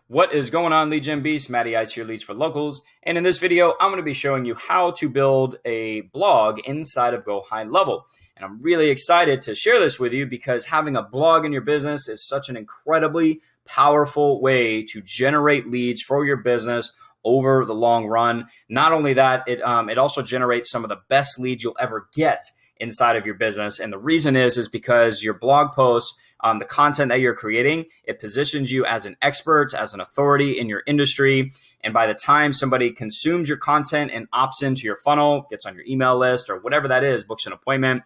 What is going on, Lead Gen Beast? Matty Ice here, Leads for Locals. And in this video, I'm going to be showing you how to build a blog inside of GoHighLevel. And I'm really excited to share this with you because having a blog in your business is such an incredibly powerful way to generate leads for your business over the long run. Not only that, it also generates some of the best leads you'll ever get inside of your business. And the reason is because your blog posts, the content that you're creating, it positions you as an expert, as an authority in your industry. And by the time somebody consumes your content and opts into your funnel, gets on your email list or whatever that is, books an appointment,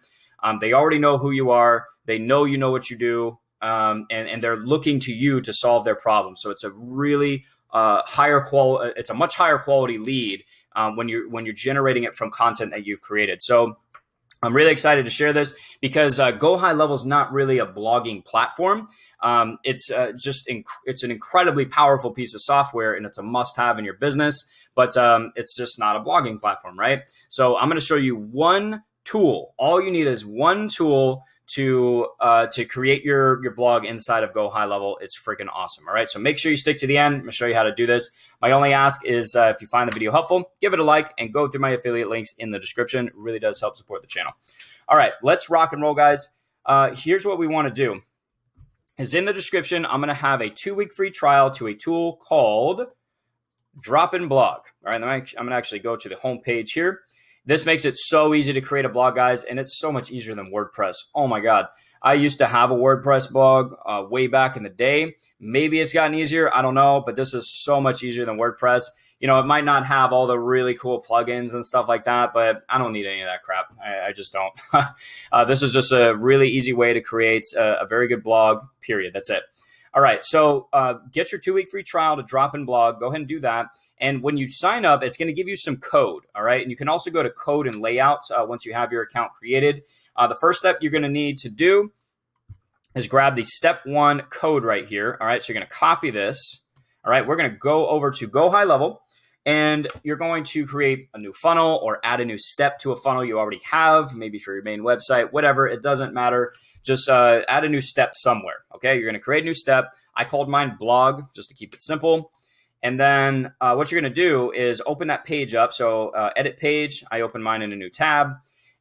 they already know who you are. They know you know what you do, and they're looking to you to solve their problem. So it's a really it's a much higher quality lead when you're generating it from content that you've created. So I'm really excited to share this because GoHighLevel is not really a blogging platform. It's an incredibly powerful piece of software and it's a must-have in your business, but it's just not a blogging platform, right? So I'm going to show you one tool. All you need is one tool to create your blog inside of GoHighLevel. It's freaking awesome. All right. So make sure you stick to the end. I'm going to show you how to do this. My only ask is if you find the video helpful, give it a like and go through my affiliate links in the description. It really does help support the channel. All right, let's rock and roll, guys. Here's what we want to do is in the description, I'm going to have a 2-week free trial to a tool called Drop in Blog. All right. I'm going to actually go to the home page here. This makes it so easy to create a blog, guys, and it's so much easier than WordPress. Oh my God. I used to have a WordPress blog way back in the day. Maybe it's gotten easier. I don't know, but this is so much easier than WordPress. You know, it might not have all the really cool plugins and stuff like that, but I don't need any of that crap. I just don't. This is just a really easy way to create a very good blog, period. That's it. All right, so get your 2-week free trial to Drop in Blog. Go ahead and do that. And when you sign up, it's going to give you some code, all right? And you can also go to code and layouts once you have your account created. The first step you're going to need to do is grab the step 1 code right here, all right? So you're going to copy this, all right? We're going to go over to GoHighLevel, and you're going to create a new funnel or add a new step to a funnel you already have, maybe for your main website, whatever. It doesn't matter. Just add a new step somewhere, okay? You're going to create a new step. I called mine blog just to keep it simple. And then what you're going to do is open that page up. So edit page, I open mine in a new tab.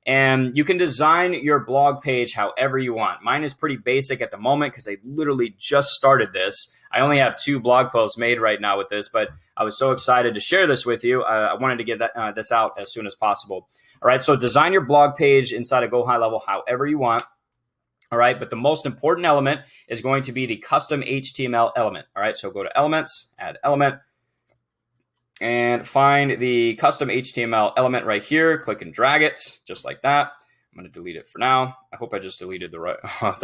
And you can design your blog page however you want. Mine is pretty basic at the moment because I literally just started this. I only have 2 blog posts made right now with this, but I was so excited to share this with you. I wanted to get this out as soon as possible. All right, so design your blog page inside of GoHighLevel however you want. All right, but the most important element is going to be the custom HTML element. All right, so go to Elements, add element, and find the custom HTML element right here. Click and drag it just like that. I'm going to delete it for now. I hope I just deleted the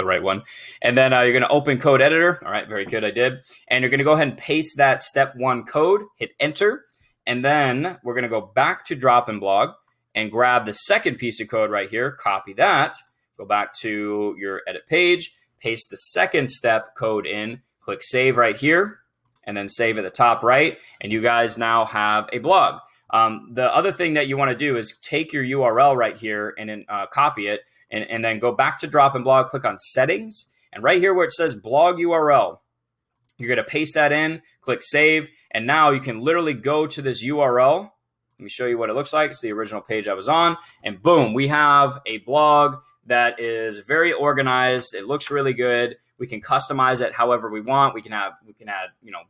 right one. And then you're going to open code editor. All right, very good, I did. And you're going to go ahead and paste that step 1 code, hit enter, and then we're going to go back to Drop in Blog and grab the second piece of code right here, copy that, go back to your edit page, paste the second step code in, click save right here, and then save at the top right, and you guys now have a blog. The other thing that you want to do is take your URL right here and then copy it, and then go back to Drop in Blog, click on Settings, and right here where it says Blog URL, you're going to paste that in, click Save, and now you can literally go to this URL. Let me show you what it looks like. It's the original page I was on, and boom, we have a blog that is very organized. It looks really good. We can customize it however we want. We can add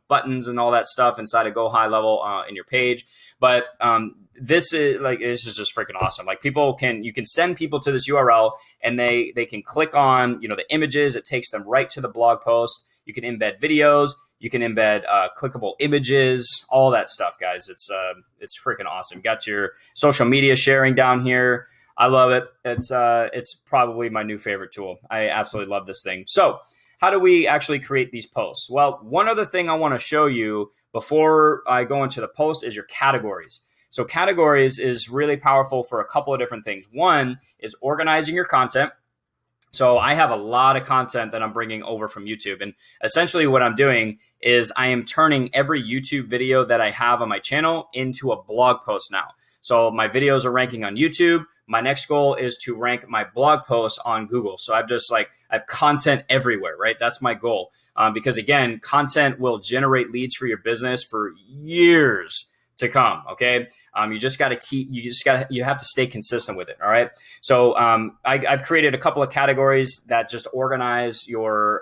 buttons and all that stuff inside of GoHighLevel in your page. But this is just freaking awesome. Like you can send people to this URL and they can click on the images. It takes them right to the blog post. You can embed videos. You can embed clickable images, all that stuff, guys. It's freaking awesome. You got your social media sharing down here. I love it. It's probably my new favorite tool. I absolutely love this thing. So how do we actually create these posts? Well, one other thing I want to show you before I go into the post is your categories. So categories is really powerful for a couple of different things. One is organizing your content. So I have a lot of content that I'm bringing over from YouTube. And essentially what I'm doing is I am turning every YouTube video that I have on my channel into a blog post now. So my videos are ranking on YouTube. My next goal is to rank my blog posts on Google. So I have content everywhere, right? That's my goal. because again, content will generate leads for your business for years to come. Okay. You just got to you have to stay consistent with it. All right. So I've created a couple of categories that just organize your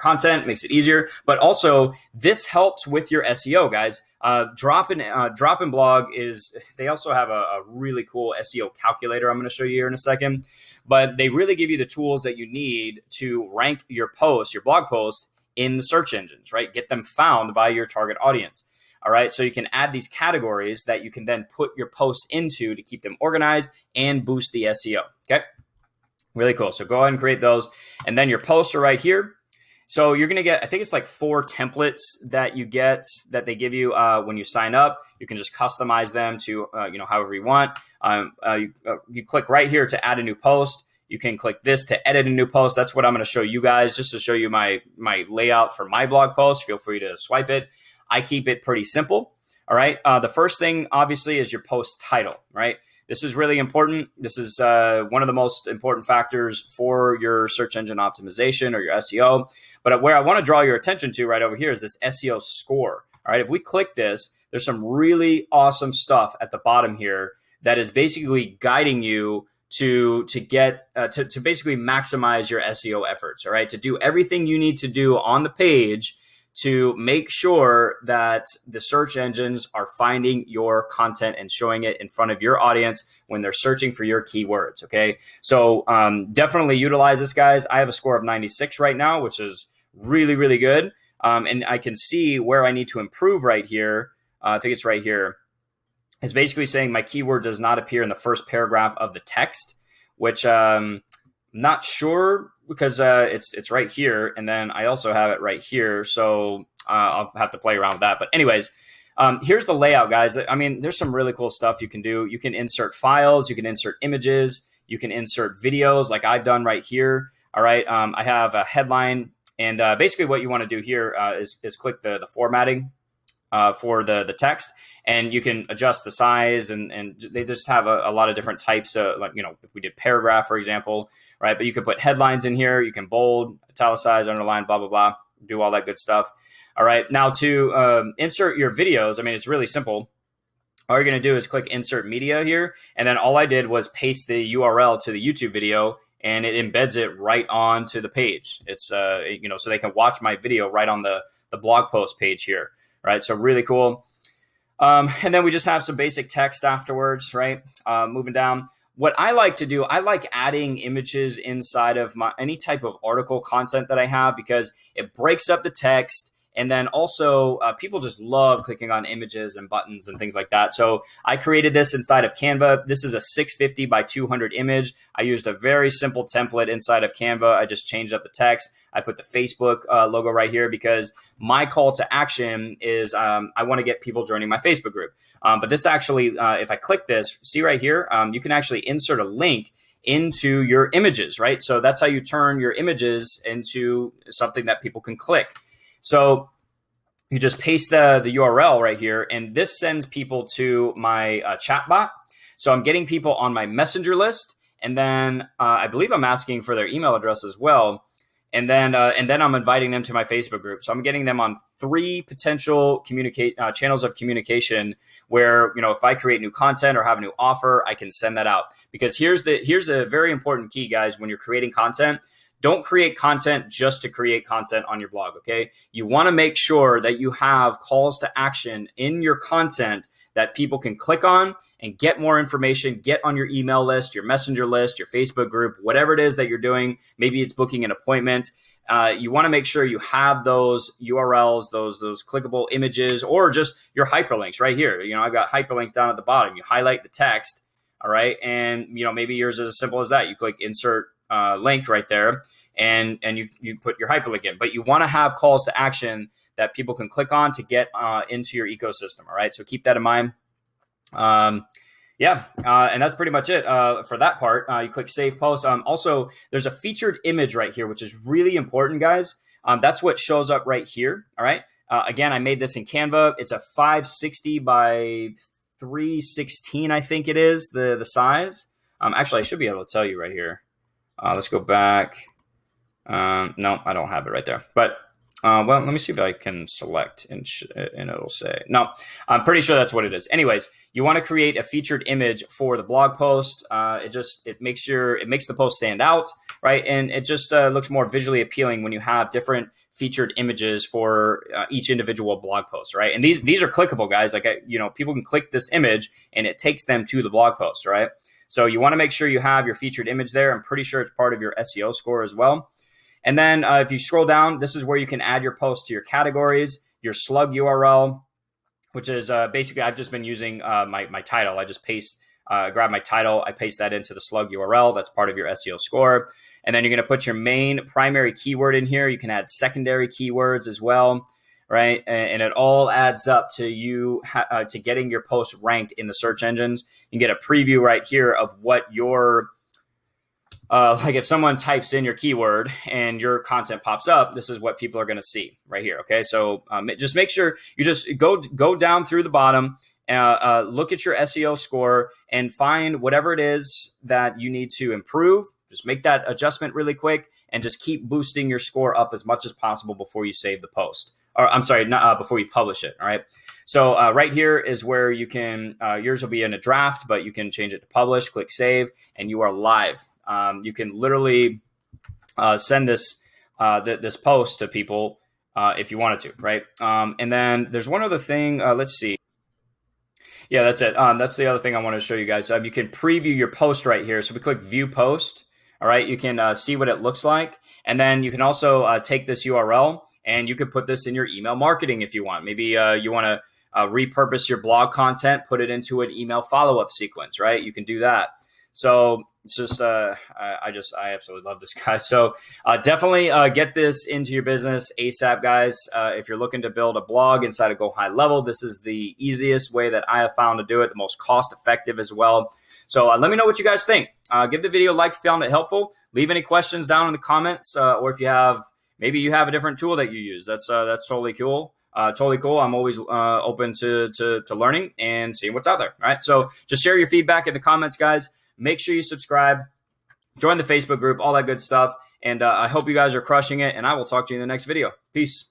content, makes it easier, but also this helps with your SEO, guys. Drop in blog they also have a really cool SEO calculator I'm going to show you here in a second, but they really give you the tools that you need to rank your blog posts in the search engines, right? Get them found by your target audience. All right. So you can add these categories that you can then put your posts into to keep them organized and boost the SEO. Okay. Really cool. So go ahead and create those. And then your posts are right here. So you're going to get, I think it's like 4 templates that they give you when you sign up. You can just customize them to, however you want. You click right here to add a new post. You can click this to edit a new post. That's what I'm going to show you guys, just to show you my layout for my blog post. Feel free to swipe it. I keep it pretty simple. All right. The first thing, obviously, is your post title, right? This is really important. This is one of the most important factors for your search engine optimization or your SEO. But where I want to draw your attention to right over here is this SEO score. All right. If we click this, there's some really awesome stuff at the bottom here that is basically guiding you to basically maximize your SEO efforts. All right. To do everything you need to do on the page to make sure that the search engines are finding your content and showing it in front of your audience when they're searching for your keywords. Okay. So definitely utilize this, guys. I have a score of 96 right now, which is really, really good. And I can see where I need to improve right here. I think it's right here. It's basically saying my keyword does not appear in the first paragraph of the text, which not sure, because it's right here, and then I also have it right here, so I'll have to play around with that. But anyways, here's the layout, guys. I mean, there's some really cool stuff you can do. You can insert files, you can insert images, you can insert videos like I've done right here. All right, I have a headline, and basically what you want to do here is click the formatting for the text, and you can adjust the size, and they just have a lot of different types of, like, if we did paragraph, for example, right? But you can put headlines in here. You can bold, italicize, underline, blah, blah, blah, do all that good stuff. All right. Now to insert your videos, I mean, it's really simple. All you're going to do is click insert media here. And then all I did was paste the URL to the YouTube video, and it embeds it right onto the page. It's, so they can watch my video right on the blog post page here. Right. So really cool. And then we just have some basic text afterwards, right? Moving down. What I like to do, I like adding images inside of any type of article content that I have, because it breaks up the text. And then also people just love clicking on images and buttons and things like that. So I created this inside of Canva. This is a 650 by 200 image. I used a very simple template inside of Canva. I just changed up the text. I put the Facebook logo right here because my call to action is I want to get people joining my Facebook group. But this actually, if I click this, see right here, you can actually insert a link into your images, right? So that's how you turn your images into something that people can click. So you just paste the URL right here, and this sends people to my chatbot. So I'm getting people on my messenger list, and then I believe I'm asking for their email address as well. And then I'm inviting them to my Facebook group. So I'm getting them on 3 potential channels of communication where, if I create new content or have a new offer, I can send that out. Because here's a very important key, guys, when you're creating content. Don't create content just to create content on your blog, okay? You want to make sure that you have calls to action in your content that people can click on and get more information, get on your email list, your messenger list, your Facebook group, whatever it is that you're doing. Maybe it's booking an appointment. You want to make sure you have those URLs, those clickable images, or just your hyperlinks right here. I've got hyperlinks down at the bottom. You highlight the text, all right? And, maybe yours is as simple as that. You click insert link right there, and you put your hyperlink in. But you want to have calls to action that people can click on to get into your ecosystem. All right, so keep that in mind. And that's pretty much it for that part. You click save post. Also, there's a featured image right here, which is really important, guys. That's what shows up right here. All right. Again, I made this in Canva. It's a 560 by 316, I think it is the size. Actually, I should be able to tell you right here. Let's go back. No, I don't have it right there. But well, let me see if I can select and it'll say no. I'm pretty sure that's what it is. Anyways, you want to create a featured image for the blog post. It makes the post stand out, right? And it just looks more visually appealing when you have different featured images for each individual blog post, right? And these are clickable, guys. Like people can click this image and it takes them to the blog post, right? So you want to make sure you have your featured image there. I'm pretty sure it's part of your SEO score as well. And then if you scroll down, this is where you can add your post to your categories, your slug URL, which is basically I've just been using my title. I just grab my title, I paste that into the slug URL. That's part of your SEO score. And then you're going to put your main primary keyword in here. You can add secondary keywords as well, right? And it all adds up to you to getting your post ranked in the search engines. You can get a preview right here of what your like if someone types in your keyword and your content pops up, this is what people are going to see right here. Okay, so just make sure you just go down through the bottom, look at your SEO score, and find whatever it is that you need to improve. Just make that adjustment really quick, and just keep boosting your score up as much as possible before you save the post. Or I'm sorry, not before you publish it. All right. So right here is where you can. Yours will be in a draft, but you can change it to publish. Click save, and you are live. You can literally send this post to people if you wanted to, right? And then there's one other thing. Let's see. Yeah, that's it. That's the other thing I want to show you guys. You can preview your post right here. So we click View Post. All right, you can see what it looks like, and then you can also take this URL and you could put this in your email marketing if you want. Maybe you want to repurpose your blog content, put it into an email follow-up sequence, right? You can do that. So it's just, I absolutely love this guy. So definitely get this into your business ASAP, guys. If you're looking to build a blog inside of GoHighLevel, this is the easiest way that I have found to do it, the most cost-effective as well. So let me know what you guys think. Give the video a like if you found it helpful. Leave any questions down in the comments, or if you have, maybe you have a different tool that you use. That's totally cool. Totally cool. I'm always open to learning and seeing what's out there. All right. So just share your feedback in the comments, guys. Make sure you subscribe, join the Facebook group, all that good stuff. And I hope you guys are crushing it. And I will talk to you in the next video. Peace.